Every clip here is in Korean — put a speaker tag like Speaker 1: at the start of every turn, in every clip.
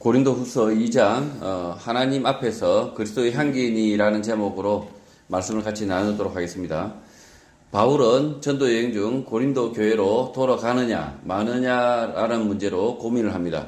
Speaker 1: 고린도후서 2장 하나님 앞에서 그리스도의 향기인이라는 제목으로 말씀을 같이 나누도록 하겠습니다. 바울은 전도 여행 중 고린도 교회로 돌아가느냐 마느냐라는 문제로 고민을 합니다.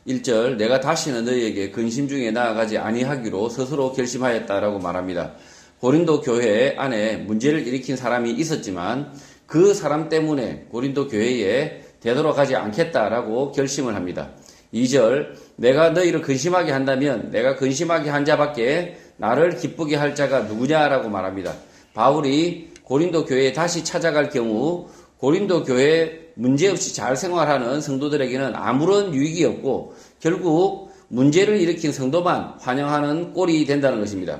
Speaker 1: 1절 내가 다시는 너희에게 근심 중에 나아가지 아니하기로 스스로 결심하였다라고 말합니다. 고린도 교회 안에 문제를 일으킨 사람이 있었지만 그 사람 때문에 고린도 교회에 되돌아가지 않겠다라고 결심을 합니다. 2절 내가 너희를 근심하게 한다면 내가 근심하게 한 자밖에 나를 기쁘게 할 자가 누구냐라고 말합니다. 바울이 고린도 교회에 다시 찾아갈 경우 고린도 교회에 문제없이 잘 생활하는 성도들에게는 아무런 유익이 없고 결국 문제를 일으킨 성도만 환영하는 꼴이 된다는 것입니다.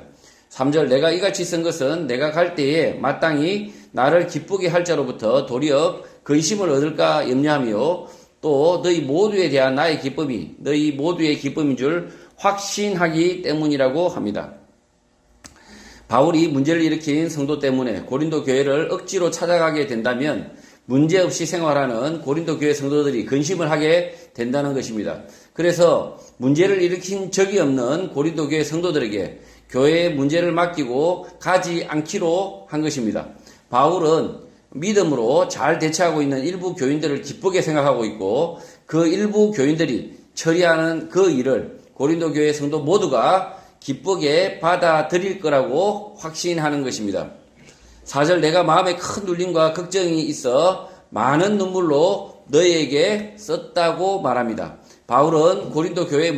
Speaker 1: 3절 내가 이같이 쓴 것은 내가 갈 때에 마땅히 나를 기쁘게 할 자로부터 도리어 근심을 얻을까 염려하며 또 너희 모두에 대한 나의 기쁨이 너희 모두의 기쁨인 줄 확신하기 때문이라고 합니다. 바울이 문제를 일으킨 성도 때문에 고린도 교회를 억지로 찾아가게 된다면 문제없이 생활하는 고린도 교회 성도들이 근심을 하게 된다는 것입니다. 그래서 문제를 일으킨 적이 없는 고린도 교회 성도들에게 교회의 문제를 맡기고 가지 않기로 한 것입니다. 바울은 믿음으로 잘 대처하고 있는 일부 교인들을 기쁘게 생각하고 있고 그 일부 교인들이 처리하는 그 일을 고린도 교회 성도 모두가 기쁘게 받아들일 거라고 확신하는 것입니다. 4절 내가 마음에 큰 눌림과 걱정이 있어 많은 눈물로 너희에게 썼다고 말합니다. 바울은 고린도 교회에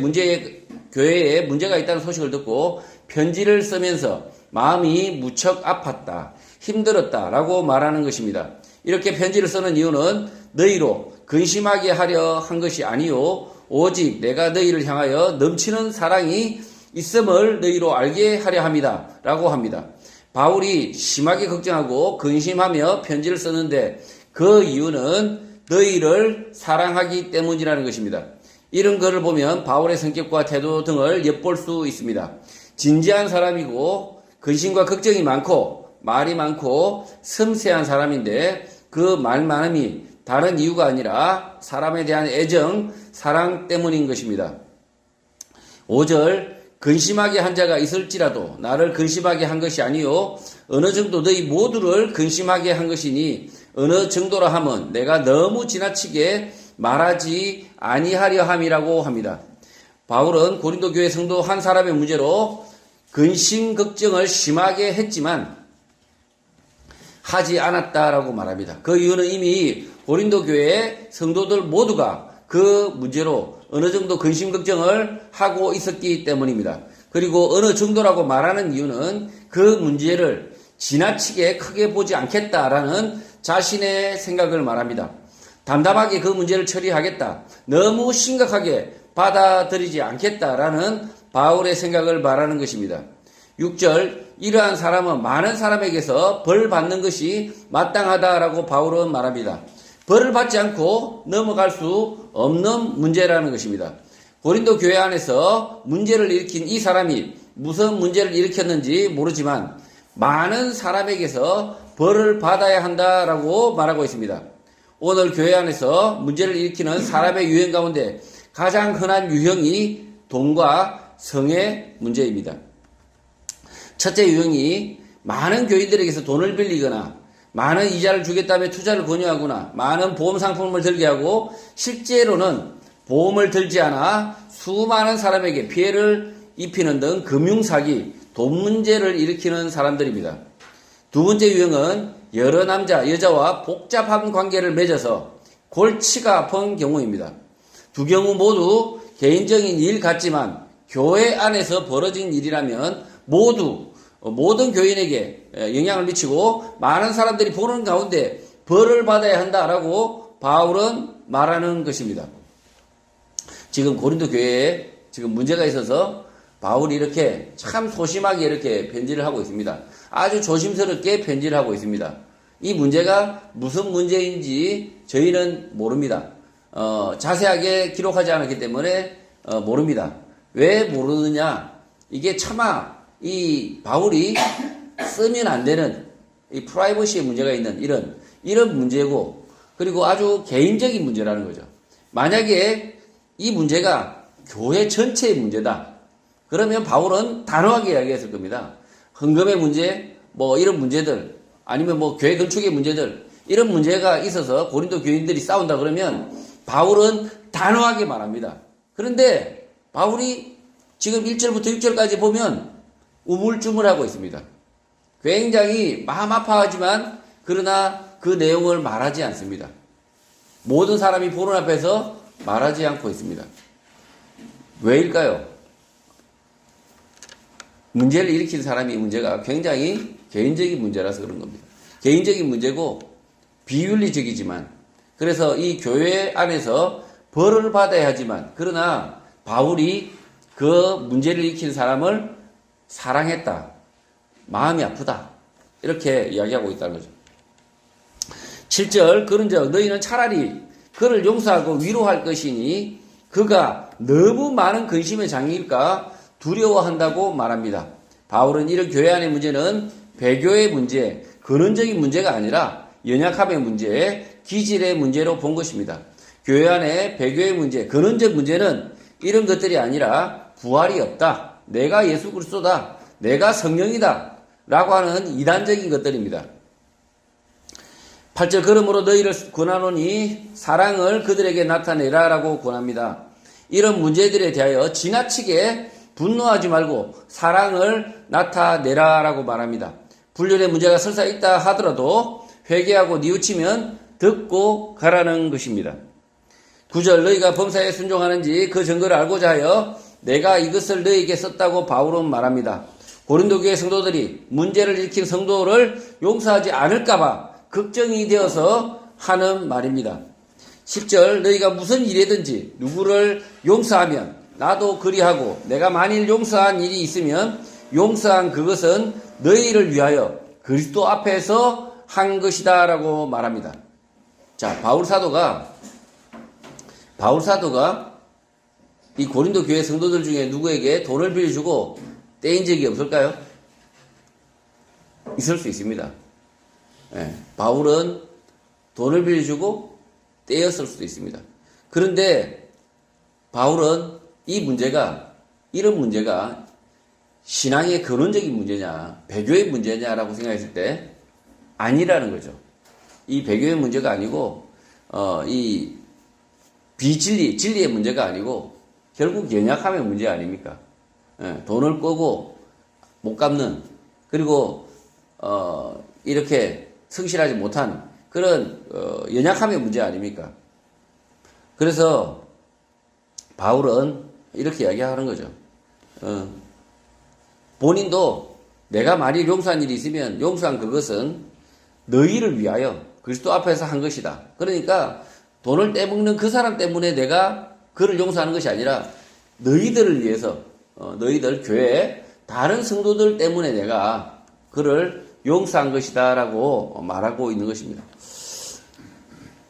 Speaker 1: 문제가 있다는 소식을 듣고 편지를 쓰면서 마음이 무척 아팠다. 힘들었다라고 말하는 것입니다. 이렇게 편지를 쓰는 이유는 너희로 근심하게 하려 한 것이 아니요 오직 내가 너희를 향하여 넘치는 사랑이 있음을 너희로 알게 하려 함이다 라고 합니다. 바울이 심하게 걱정하고 근심하며 편지를 썼는데 그 이유는 너희를 사랑하기 때문이라는 것입니다. 이런 것을 보면 바울의 성격과 태도 등을 엿볼 수 있습니다. 진지한 사람이고 근심과 걱정이 많고 말이 많고 섬세한 사람인데 그 말 많음이 다른 이유가 아니라 사람에 대한 애정, 사랑 때문인 것입니다. 5절 근심하게 한 자가 있을지라도 나를 근심하게 한 것이 아니요 어느 정도 너희 모두를 근심하게 한 것이니 어느 정도라 함은 내가 너무 지나치게 말하지 아니하려 함이라고 합니다. 바울은 고린도 교회 성도 한 사람의 문제로 근심 걱정을 심하게 했지만 하지 않았다라고 말합니다. 그 이유는 이미 고린도 교회 성도들 모두가 그 문제로 어느 정도 근심 걱정을 하고 있었기 때문입니다. 그리고 어느 정도라고 말하는 이유는 그 문제를 지나치게 크게 보지 않겠다라는 자신의 생각을 말합니다. 담담하게 그 문제를 처리하겠다. 너무 심각하게 받아들이지 않겠다라는 바울의 생각을 말하는 것입니다. 6절 이러한 사람은 많은 사람에게서 벌 받는 것이 마땅하다라고 바울은 말합니다. 벌을 받지 않고 넘어갈 수 없는 문제라는 것입니다. 고린도 교회 안에서 문제를 일으킨 이 사람이 무슨 문제를 일으켰는지 모르지만 많은 사람에게서 벌을 받아야 한다라고 말하고 있습니다. 오늘 교회 안에서 문제를 일으키는 사람의 유형 가운데 가장 흔한 유형이 돈과 성의 문제입니다. 첫째 유형이 많은 교인들에게서 돈을 빌리거나 많은 이자를 주겠다며 투자를 권유하거나 많은 보험 상품을 들게 하고 실제로는 보험을 들지 않아 수많은 사람에게 피해를 입히는 등 금융사기, 돈 문제를 일으키는 사람들입니다. 두 번째 유형은 여러 남자, 여자와 복잡한 관계를 맺어서 골치가 아픈 경우입니다. 두 경우 모두 개인적인 일 같지만 교회 안에서 벌어진 일이라면 모든 교인에게 영향을 미치고 많은 사람들이 보는 가운데 벌을 받아야 한다라고 바울은 말하는 것입니다. 지금 고린도 교회에 지금 문제가 있어서 바울이 이렇게 참 소심하게 이렇게 편지를 하고 있습니다. 아주 조심스럽게 편지를 하고 있습니다. 이 문제가 무슨 문제인지 저희는 모릅니다. 자세하게 기록하지 않았기 때문에 모릅니다. 왜 모르느냐? 이게 차마 이 바울이 쓰면 안 되는 이 프라이버시에 문제가 있는 이런 문제고 그리고 아주 개인적인 문제라는 거죠. 만약에 이 문제가 교회 전체의 문제다. 그러면 바울은 단호하게 이야기했을 겁니다. 헌금의 문제, 뭐 이런 문제들, 아니면 뭐 교회 건축의 문제들, 이런 문제가 있어서 고린도 교인들이 싸운다 그러면 바울은 단호하게 말합니다. 그런데 바울이 지금 1절부터 6절까지 보면 우물쭈물하고 있습니다. 굉장히 마음 아파하지만 그러나 그 내용을 말하지 않습니다. 모든 사람이 보는 앞에서 말하지 않고 있습니다. 왜일까요? 문제를 일으킨 사람이 문제가 굉장히 개인적인 문제라서 그런 겁니다. 개인적인 문제고 비윤리적이지만, 그래서 이 교회 안에서 벌을 받아야 하지만, 그러나 바울이 그 문제를 일으킨 사람을 사랑했다. 마음이 아프다. 이렇게 이야기하고 있다는 거죠. 7절, 그런즉 너희는 차라리 그를 용서하고 위로할 것이니 그가 너무 많은 근심의 장일까 두려워한다고 말합니다. 바울은 이런 교회 안의 문제는 배교의 문제, 근원적인 문제가 아니라 연약함의 문제, 기질의 문제로 본 것입니다. 교회 안의 배교의 문제, 근원적 문제는 이런 것들이 아니라 부활이 없다, 내가 예수 그리스도다, 내가 성령이다 라고 하는 이단적인 것들입니다. 8절, 그러므로 너희를 권하노니 사랑을 그들에게 나타내라 라고 권합니다. 이런 문제들에 대하여 지나치게 분노하지 말고 사랑을 나타내라 라고 말합니다. 불륜의 문제가 설사 있다 하더라도 회개하고 뉘우치면 듣고 가라는 것입니다. 9절, 너희가 범사에 순종하는지 그 증거를 알고자 하여 내가 이것을 너희에게 썼다고 바울은 말합니다. 고린도 교회 성도들이 문제를 일으킨 성도를 용서하지 않을까봐 걱정이 되어서 하는 말입니다. 10절, 너희가 무슨 일이든지 누구를 용서하면 나도 그리하고 내가 만일 용서한 일이 있으면 용서한 그것은 너희를 위하여 그리스도 앞에서 한 것이다 라고 말합니다. 자, 바울 사도가 이 고린도 교회 성도들 중에 누구에게 돈을 빌려주고 떼인 적이 없을까요? 있을 수 있습니다. 네, 바울은 돈을 빌려주고 떼었을 수도 있습니다. 그런데 바울은 이런 문제가 신앙의 근원적인 문제냐, 배교의 문제냐라고 생각했을 때 아니라는 거죠. 이 배교의 문제가 아니고, 이 진리의 문제가 아니고, 결국 연약함의 문제 아닙니까? 예, 돈을 끄고 못 갚는, 그리고, 이렇게 성실하지 못한 그런, 연약함의 문제 아닙니까? 그래서 바울은 이렇게 이야기하는 거죠. 본인도 내가 만일 용서한 일이 있으면 용서한 그것은 너희를 위하여 그리스도 앞에서 한 것이다. 그러니까 돈을 떼먹는 그 사람 때문에 내가 그를 용서하는 것이 아니라 너희들을 위해서, 너희들 교회 다른 성도들 때문에 내가 그를 용서한 것이다 라고 말하고 있는 것입니다.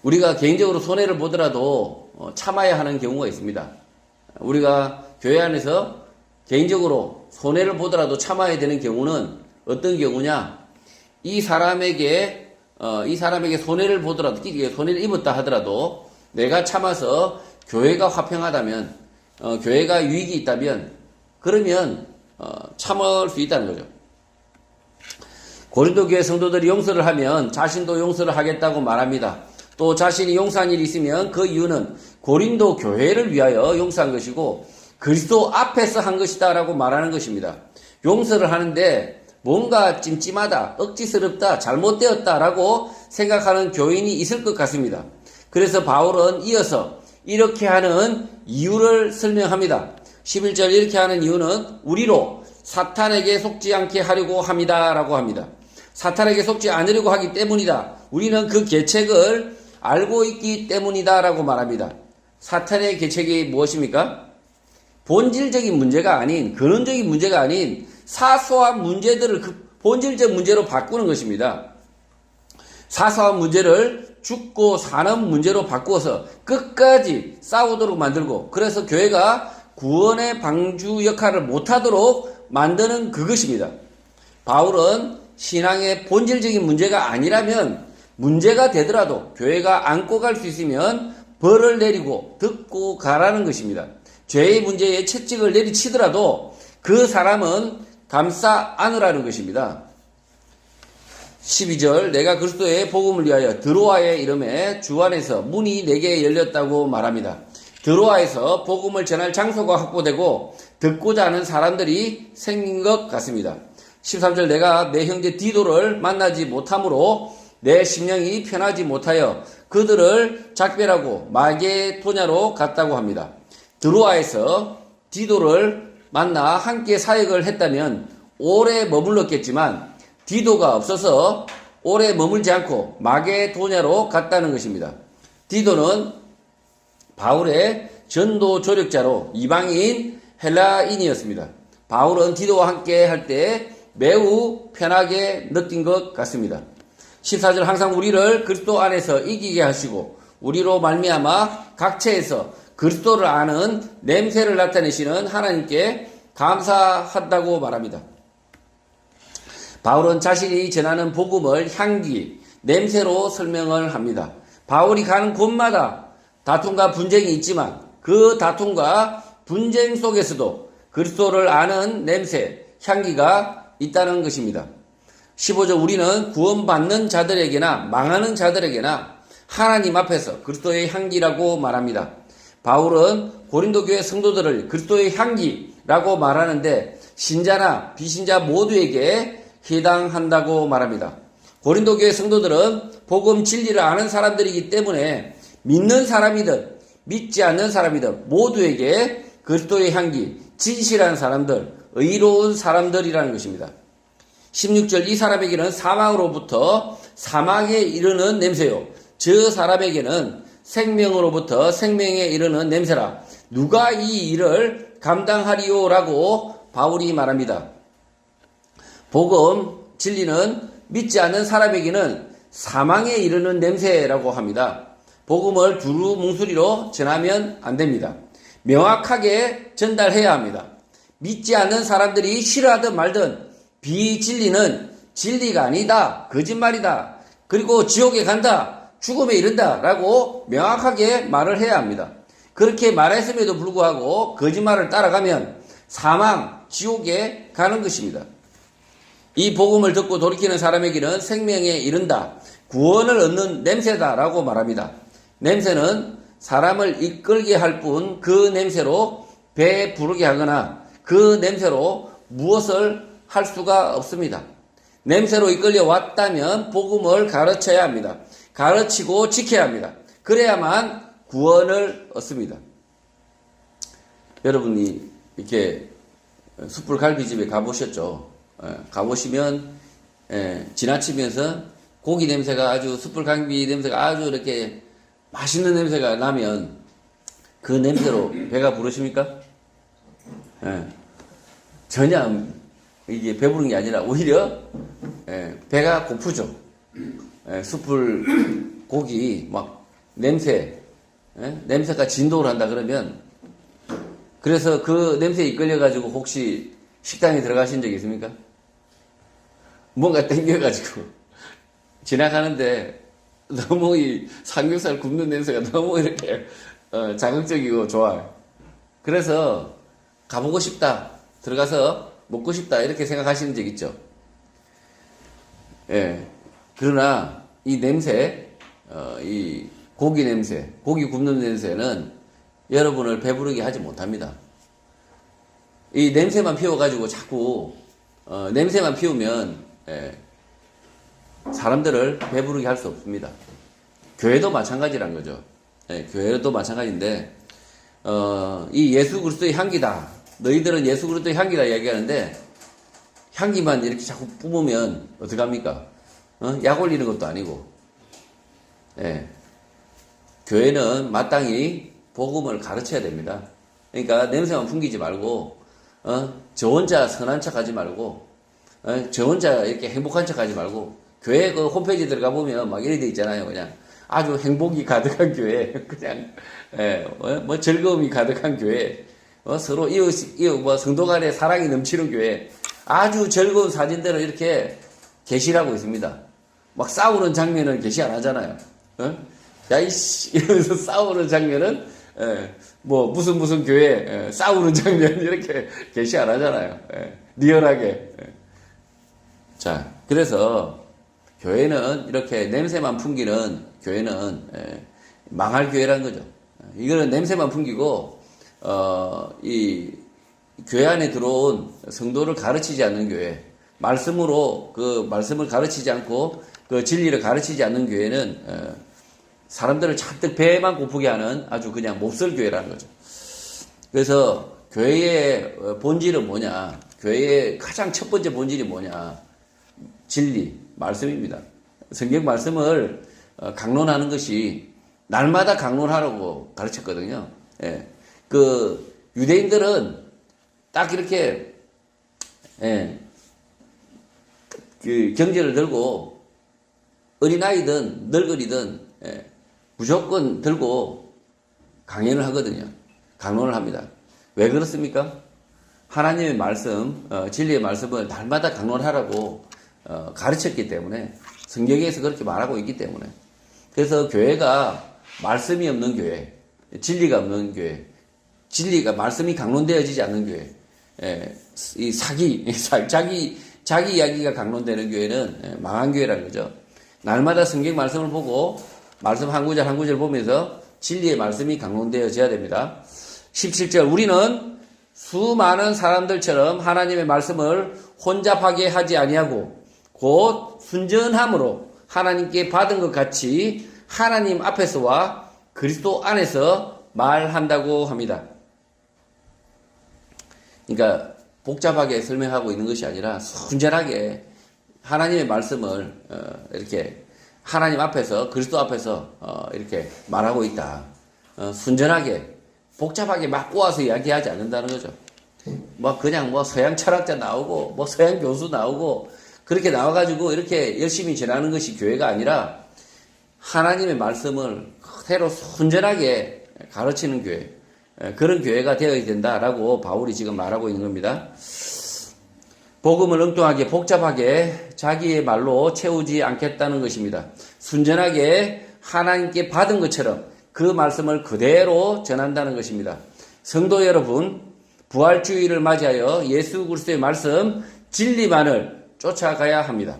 Speaker 1: 우리가 개인적으로 손해를 보더라도 참아야 하는 경우가 있습니다. 우리가 교회 안에서 개인적으로 손해를 보더라도 참아야 되는 경우는 어떤 경우냐? 이 사람에게 손해를 보더라도, 손해를 입었다 하더라도 내가 참아서 교회가 화평하다면, 교회가 유익이 있다면, 그러면 참을 수 있다는 거죠. 고린도 교회 성도들이 용서를 하면 자신도 용서를 하겠다고 말합니다. 또 자신이 용서한 일이 있으면 그 이유는 고린도 교회를 위하여 용서한 것이고 그리스도 앞에서 한 것이다 라고 말하는 것입니다. 용서를 하는데 뭔가 찜찜하다, 억지스럽다, 잘못되었다 라고 생각하는 교인이 있을 것 같습니다. 그래서 바울은 이어서 이렇게 하는 이유를 설명합니다. 11절, 이렇게 하는 이유는 우리로 사탄에게 속지 않게 하려고 합니다 라고 합니다. 사탄에게 속지 않으려고 하기 때문이다. 우리는 그 계책을 알고 있기 때문이다 라고 말합니다. 사탄의 계책이 무엇입니까? 본질적인 문제가 아닌, 근원적인 문제가 아닌 사소한 문제들을 본질적 문제로 바꾸는 것입니다. 사소한 문제를 죽고 사는 문제로 바꾸어서 끝까지 싸우도록 만들고, 그래서 교회가 구원의 방주 역할을 못하도록 만드는 그것입니다. 바울은 신앙의 본질적인 문제가 아니라면 문제가 되더라도 교회가 안고 갈 수 있으면 벌을 내리고 듣고 가라는 것입니다. 죄의 문제에 채찍을 내리치더라도 그 사람은 감싸 안으라는 것입니다. 12절 내가 그리스도의 복음을 위하여 드로아에 이름에 주 안에서 문이 내게 열렸다고 말합니다. 드로아에서 복음을 전할 장소가 확보되고 듣고자 하는 사람들이 생긴 것 같습니다. 13절 내가 내 형제 디도를 만나지 못하므로 내 심령이 편하지 못하여 그들을 작별하고 마게도냐로 갔다고 합니다. 드로아에서 디도를 만나 함께 사역을 했다면 오래 머물렀겠지만 디도가 없어서 오래 머물지 않고 마게도냐로 갔다는 것입니다. 디도는 바울의 전도 조력자로 이방인 헬라인이었습니다. 바울은 디도와 함께 할 때 매우 편하게 느낀 것 같습니다. 14절 항상 우리를 그리스도 안에서 이기게 하시고 우리로 말미암아 각처에서 그리스도를 아는 냄새를 나타내시는 하나님께 감사한다고 말합니다. 바울은 자신이 전하는 복음을 향기, 냄새로 설명을 합니다. 바울이 가는 곳마다 다툼과 분쟁이 있지만 그 다툼과 분쟁 속에서도 그리스도를 아는 냄새, 향기가 있다는 것입니다. 15절 우리는 구원받는 자들에게나 망하는 자들에게나 하나님 앞에서 그리스도의 향기라고 말합니다. 바울은 고린도 교회 성도들을 그리스도의 향기라고 말하는데 신자나 비신자 모두에게 해당한다고 말합니다. 고린도 교회 성도들은 복음 진리를 아는 사람들이기 때문에 믿는 사람이든 믿지 않는 사람이든 모두에게 그리스도의 향기, 진실한 사람들, 의로운 사람들이라는 것입니다. 16절 이 사람에게는 사망으로부터 사망에 이르는 냄새요. 저 사람에게는 생명으로부터 생명에 이르는 냄새라. 누가 이 일을 감당하리요? 라고 바울이 말합니다. 복음, 진리는 믿지 않는 사람에게는 사망에 이르는 냄새라고 합니다. 복음을 두루뭉술이로 전하면 안 됩니다. 명확하게 전달해야 합니다. 믿지 않는 사람들이 싫어하든 말든 비진리는 진리가 아니다, 거짓말이다, 그리고 지옥에 간다, 죽음에 이른다 라고 명확하게 말을 해야 합니다. 그렇게 말했음에도 불구하고 거짓말을 따라가면 사망, 지옥에 가는 것입니다. 이 복음을 듣고 돌이키는 사람에게는 생명에 이른다, 구원을 얻는 냄새다 라고 말합니다. 냄새는 사람을 이끌게 할 뿐 그 냄새로 배 부르게 하거나 그 냄새로 무엇을 할 수가 없습니다. 냄새로 이끌려 왔다면 복음을 가르쳐야 합니다. 가르치고 지켜야 합니다. 그래야만 구원을 얻습니다. 여러분이 이렇게 숯불 갈비집에 가보셨죠? 가보시면 지나치면서 고기 냄새가 아주 숯불 갈비 냄새가 아주 이렇게 맛있는 냄새가 나면 그 냄새로 배가 부르십니까? 전혀 이게 배부른 게 아니라 오히려 배가 고프죠. 숯불 고기 막 냄새가 진동을 한다 그러면 그래서 그 냄새에 이끌려 가지고 혹시 식당에 들어가신 적 있습니까? 뭔가 땡겨가지고 지나가는데 너무 이 삼겹살 굽는 냄새가 너무 이렇게 자극적이고 좋아요. 그래서 가보고 싶다, 들어가서 먹고 싶다 이렇게 생각하시는 적 있죠. 그러나 이 냄새, 이 고기 냄새, 고기 굽는 냄새는 여러분을 배부르게 하지 못합니다. 이 냄새만 피워가지고 자꾸 냄새만 피우면 사람들을 배부르게 할 수 없습니다. 교회도 마찬가지란 거죠. 교회도 마찬가지인데 이 예수 그리스도의 향기다. 너희들은 예수 그리스도의 향기다 이야기하는데 향기만 이렇게 자꾸 뿜으면 어떡합니까? 약 올리는 것도 아니고. 교회는 마땅히 복음을 가르쳐야 됩니다. 그러니까 냄새만 풍기지 말고 저 혼자 선한 척 하지 말고 저 혼자 이렇게 행복한 척 하지 말고 교회 그 홈페이지 들어가 보면 막 이래 돼 있잖아요. 그냥 아주 행복이 가득한 교회, 그냥 뭐 즐거움이 가득한 교회, 서로 이웃 뭐 성도 간에 사랑이 넘치는 교회, 아주 즐거운 사진들을 이렇게 게시하고 있습니다. 막 싸우는 장면은 게시 안 하잖아요. 야 이씨 이러면서 싸우는 장면은 뭐 무슨 교회 싸우는 장면 이렇게 게시 안 하잖아요. 리얼하게. 자, 그래서 교회는 이렇게 냄새만 풍기는 교회는 망할 교회라는 거죠. 이거는 냄새만 풍기고 이 교회 안에 들어온 성도를 가르치지 않는 교회, 말씀으로 그 말씀을 가르치지 않고 그 진리를 가르치지 않는 교회는 사람들을 잔뜩 배만 고프게 하는 아주 그냥 몹쓸 교회라는 거죠. 그래서 교회의 본질은 뭐냐? 교회의 가장 첫 번째 본질이 뭐냐? 진리, 말씀입니다. 성경 말씀을 강론하는 것이 날마다 강론하라고 가르쳤거든요. 그 유대인들은 딱 이렇게 그 경제를 들고 어린아이든 늙은이든 무조건 들고 강연을 하거든요. 강론을 합니다. 왜 그렇습니까? 하나님의 말씀, 진리의 말씀을 날마다 강론하라고 가르쳤기 때문에, 성경에서 그렇게 말하고 있기 때문에. 그래서 교회가 말씀이 없는 교회, 진리가 없는 교회, 진리가 말씀이 강론되어지지 않는 교회, 이 자기 이야기가 강론되는 교회는 망한 교회라는 거죠. 날마다 성경 말씀을 보고 말씀 한 구절 한 구절 보면서 진리의 말씀이 강론되어져야 됩니다. 17절, 우리는 수많은 사람들처럼 하나님의 말씀을 혼잡하게 하지 아니하고 곧 순전함으로 하나님께 받은 것 같이 하나님 앞에서와 그리스도 안에서 말한다고 합니다. 그러니까 복잡하게 설명하고 있는 것이 아니라 순전하게 하나님의 말씀을 이렇게 하나님 앞에서 그리스도 앞에서 이렇게 말하고 있다. 순전하게 복잡하게 막 꼬아서 이야기하지 않는다는 거죠. 뭐 그냥 뭐 서양 철학자 나오고 뭐 서양 교수 나오고 그렇게 나와가지고 이렇게 열심히 전하는 것이 교회가 아니라 하나님의 말씀을 그대로 순전하게 가르치는 교회, 그런 교회가 되어야 된다라고 바울이 지금 말하고 있는 겁니다. 복음을 엉뚱하게 복잡하게 자기의 말로 채우지 않겠다는 것입니다. 순전하게 하나님께 받은 것처럼 그 말씀을 그대로 전한다는 것입니다. 성도 여러분, 부활주의를 맞이하여 예수 그리스도의 말씀, 진리만을 쫓아가야 합니다.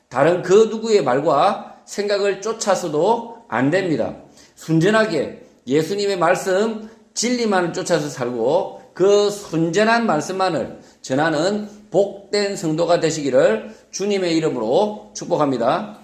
Speaker 1: 다른 그 누구의 말과 생각을 쫓아서도 안 됩니다. 순전하게 예수님의 말씀, 진리만을 쫓아서 살고 그 순전한 말씀만을 전하는 복된 성도가 되시기를 주님의 이름으로 축복합니다.